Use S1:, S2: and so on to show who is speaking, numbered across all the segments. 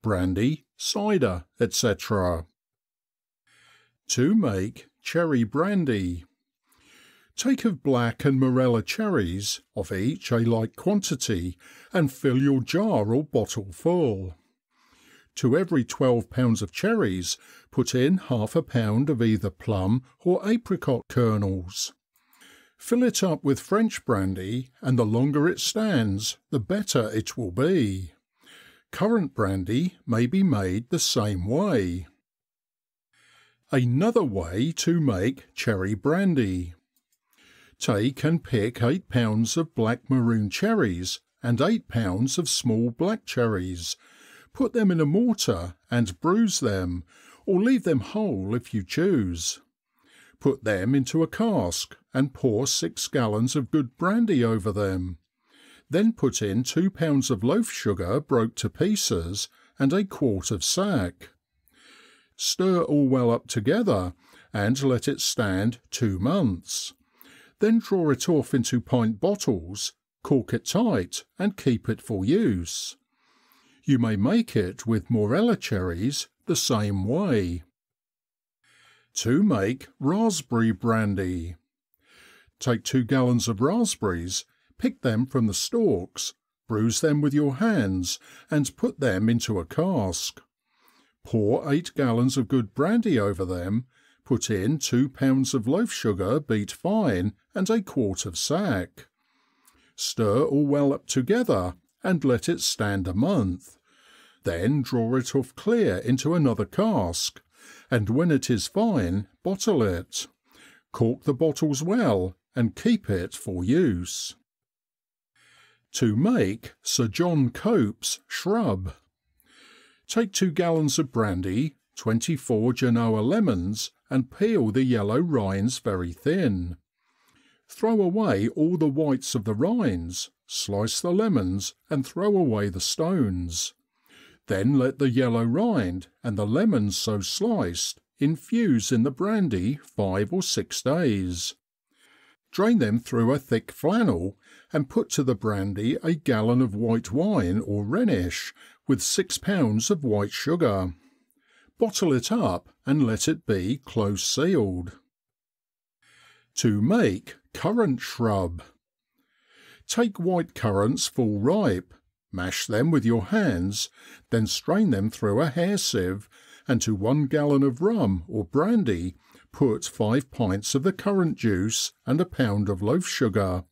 S1: brandy, cider, etc. To make cherry brandy. Take of black and morella cherries, of each a like quantity, and fill your jar or bottle full. To every 12 pounds of cherries, put in half a pound of either plum or apricot kernels. Fill it up with French brandy, and the longer it stands, the better it will be. Currant brandy may be made the same way. Another way to make cherry brandy. Take and pick 8 pounds of black maroon cherries and 8 pounds of small black cherries. Put them in a mortar and bruise them, or leave them whole if you choose. Put them into a cask and pour 6 gallons of good brandy over them. Then put in 2 pounds of loaf sugar broke to pieces and a quart of sack. Stir all well up together and let it stand 2 months. Then draw it off into pint bottles, cork it tight and keep it for use. You may make it with morella cherries the same way. To make raspberry brandy. Take 2 gallons of raspberries, pick them from the stalks, bruise them with your hands and put them into a cask. Pour 8 gallons of good brandy over them, put in 2 pounds of loaf sugar beat fine and a quart of sack. Stir all well up together and let it stand a month. Then draw it off clear into another cask, and when it is fine, bottle it. Cork the bottles well and keep it for use. To make Sir John Cope's shrub. Take 2 gallons of brandy, 24 Genoa lemons, and peel the yellow rinds very thin. Throw away all the whites of the rinds, slice the lemons and throw away the stones. Then let the yellow rind and the lemons so sliced infuse in the brandy 5 or 6 days. Drain them through a thick flannel and put to the brandy a gallon of white wine or Rhenish with 6 pounds of white sugar. Bottle it up and let it be close sealed. To make currant shrub. Take white currants full ripe, mash them with your hands, then strain them through a hair sieve, and to 1 gallon of rum or brandy put 5 pints of the currant juice and a pound of loaf sugar.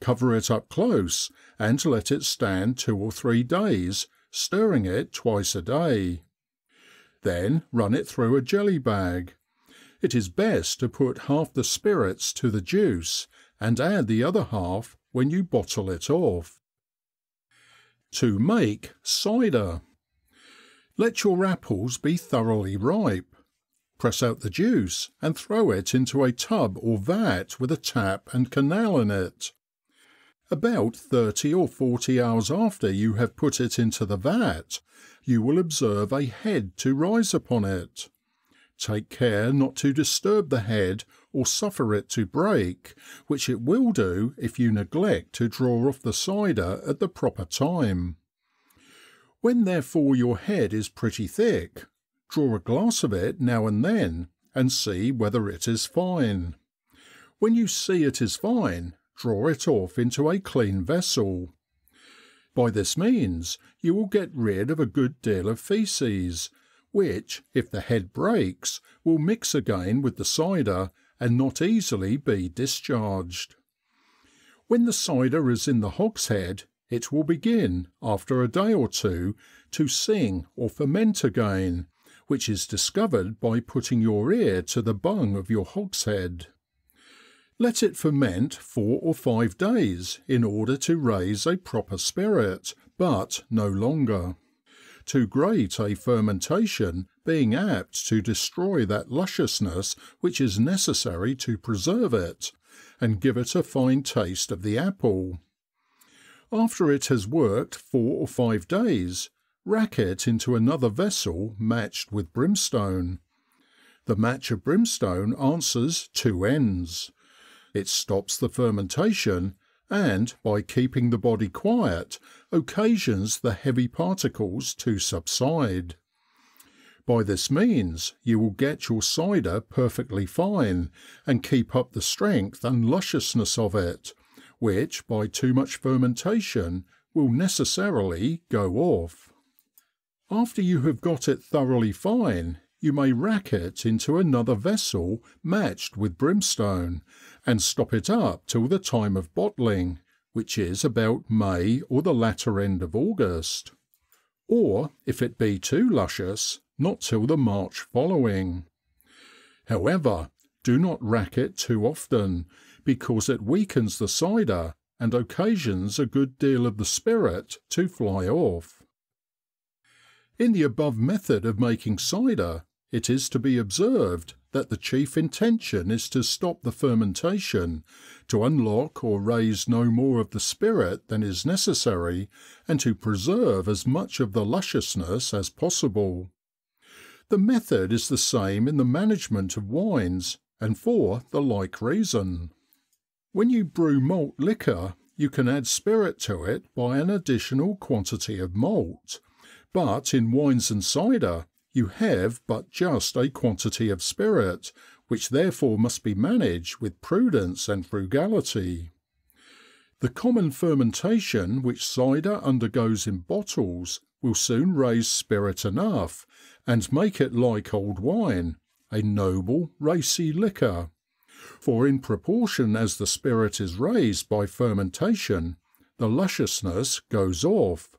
S1: Cover it up close and let it stand 2 or 3 days, stirring it twice a day. Then run it through a jelly bag. It is best to put half the spirits to the juice and add the other half when you bottle it off. To make cider. Let your apples be thoroughly ripe. Press out the juice and throw it into a tub or vat with a tap and canal in it. About 30 or 40 hours after you have put it into the vat, you will observe a head to rise upon it. Take care not to disturb the head or suffer it to break, which it will do if you neglect to draw off the cider at the proper time. When therefore your head is pretty thick, draw a glass of it now and then and see whether it is fine. When you see it is fine, draw it off into a clean vessel. By this means you will get rid of a good deal of faeces, which, if the head breaks, will mix again with the cider and not easily be discharged. When the cider is in the hogshead, it will begin, after a day or two, to sing or ferment again, which is discovered by putting your ear to the bung of your hogshead. Let it ferment 4 or 5 days in order to raise a proper spirit, but no longer. Too great a fermentation being apt to destroy that lusciousness which is necessary to preserve it, and give it a fine taste of the apple. After it has worked 4 or 5 days, rack it into another vessel matched with brimstone. The match of brimstone answers 2 ends. It stops the fermentation and by keeping the body quiet, occasions the heavy particles to subside. By this means you will get your cider perfectly fine, and keep up the strength and lusciousness of it, which by too much fermentation will necessarily go off. After you have got it thoroughly fine, you may rack it into another vessel matched with brimstone, and stop it up till the time of bottling, which is about May or the latter end of August. Or, if it be too luscious, not till the March following. However, do not rack it too often, because it weakens the cider and occasions a good deal of the spirit to fly off. In the above method of making cider, it is to be observed that the chief intention is to stop the fermentation, to unlock or raise no more of the spirit than is necessary, and to preserve as much of the lusciousness as possible. The method is the same in the management of wines, and for the like reason. When you brew malt liquor, you can add spirit to it by an additional quantity of malt, but in wines and cider you have but just a quantity of spirit, which therefore must be managed with prudence and frugality. The common fermentation which cider undergoes in bottles will soon raise spirit enough, and make it like old wine, a noble, racy liquor. For in proportion as the spirit is raised by fermentation, the lusciousness goes off.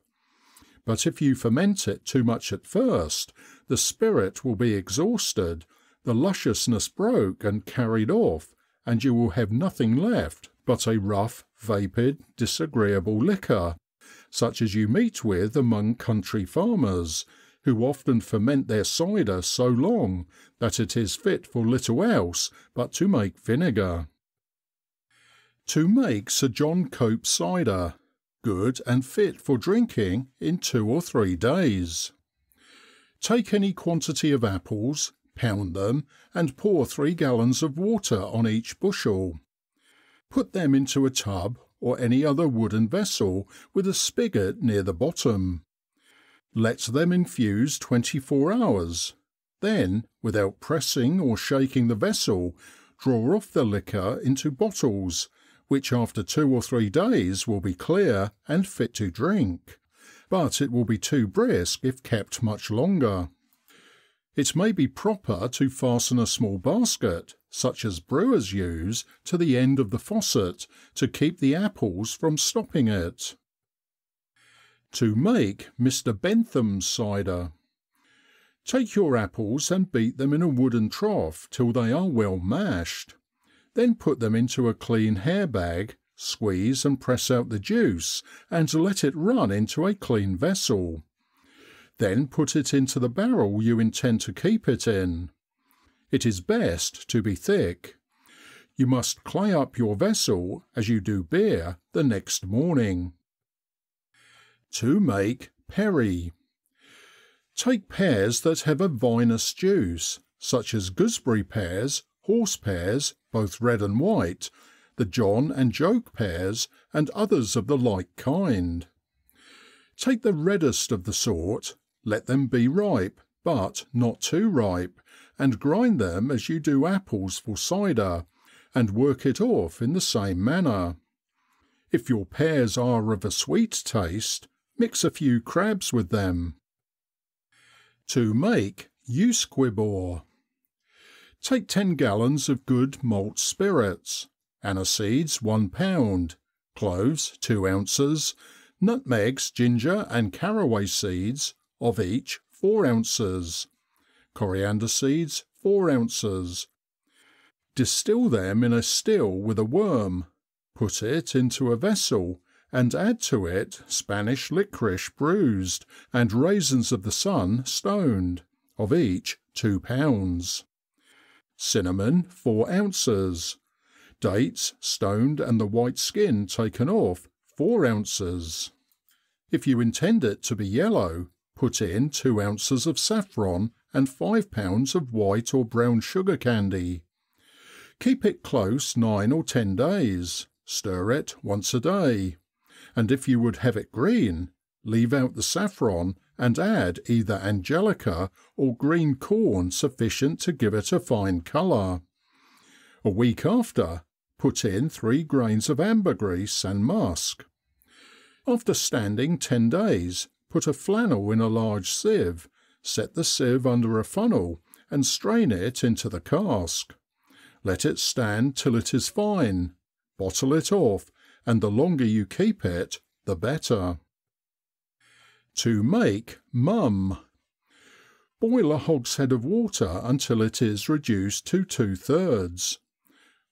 S1: But if you ferment it too much at first, the spirit will be exhausted, the lusciousness broke and carried off, and you will have nothing left but a rough, vapid, disagreeable liquor, such as you meet with among country farmers, who often ferment their cider so long that it is fit for little else but to make vinegar. To make Sir John Cope cider, good and fit for drinking in 2 or 3 days. Take any quantity of apples, pound them, and pour 3 gallons of water on each bushel. Put them into a tub or any other wooden vessel with a spigot near the bottom. Let them infuse 24 hours. Then, without pressing or shaking the vessel, draw off the liquor into bottles, which after 2 or 3 days will be clear and fit to drink, but it will be too brisk if kept much longer. It may be proper to fasten a small basket, such as brewers use, to the end of the faucet to keep the apples from stopping it. To make Mr Bentham's cider. Take your apples and beat them in a wooden trough till they are well mashed. Then put them into a clean hair bag, squeeze and press out the juice, and let it run into a clean vessel. Then put it into the barrel you intend to keep it in. It is best to be thick. You must clay up your vessel as you do beer the next morning. To make perry. Take pears that have a vinous juice, such as gooseberry pears, horse pears, both red and white, the John and Joke pears, and others of the like kind. Take the reddest of the sort, let them be ripe, but not too ripe, and grind them as you do apples for cider, and work it off in the same manner. If your pears are of a sweet taste, mix a few crabs with them. To make usquebaugh. Take 10 gallons of good malt spirits, aniseeds 1 pound, cloves 2 ounces, nutmegs, ginger and caraway seeds of each 4 ounces, coriander seeds 4 ounces. Distill them in a still with a worm, put it into a vessel, and add to it Spanish licorice bruised, and raisins of the sun stoned, of each 2 pounds. Cinnamon 4 ounces. Dates stoned and the white skin taken off 4 ounces. If you intend it to be yellow, put in 2 ounces of saffron and 5 pounds of white or brown sugar candy. Keep it close 9 or 10 days. stir it once a day, and if you would have it green, leave out the saffron and add either angelica or green corn sufficient to give it a fine colour. A week after, put in 3 grains of ambergris and musk. After standing 10 days, put a flannel in a large sieve, set the sieve under a funnel and strain it into the cask. Let it stand till it is fine, bottle it off, and the longer you keep it, the better. To make mum. Boil a hogshead of water until it is reduced to 2/3.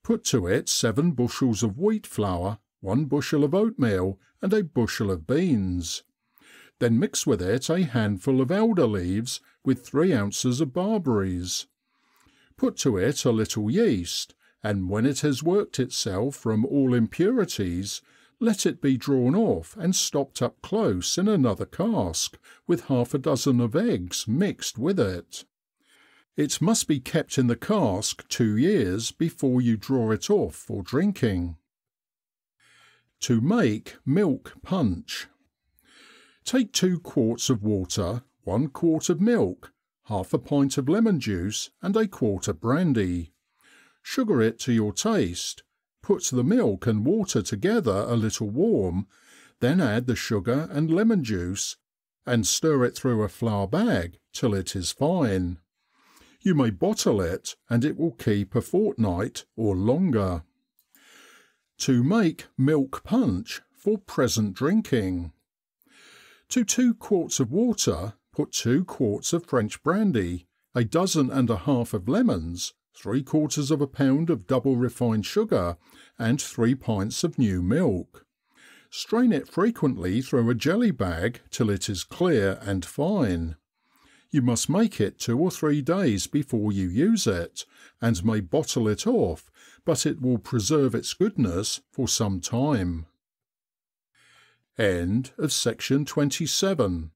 S1: Put to it 7 bushels of wheat flour, 1 bushel of oatmeal, and a bushel of beans. Then mix with it a handful of elder leaves with 3 ounces of barberries. Put to it a little yeast, and when it has worked itself from all impurities, let it be drawn off and stopped up close in another cask with half a dozen of eggs mixed with it. It must be kept in the cask 2 years before you draw it off for drinking. To make milk punch. Take 2 quarts of water, 1 quart of milk, half a pint of lemon juice and a quart of brandy. Sugar it to your taste. Put the milk and water together a little warm, then add the sugar and lemon juice and stir it through a flour bag till it is fine. You may bottle it and it will keep a fortnight or longer. To make milk punch for present drinking. To 2 quarts of water, put 2 quarts of French brandy, a dozen and a half of lemons, 3/4 of a pound of double refined sugar, and 3 pints of new milk. Strain it frequently through a jelly bag till it is clear and fine. You must make it 2 or 3 days before you use it, and may bottle it off, but it will preserve its goodness for some time. End of section 27.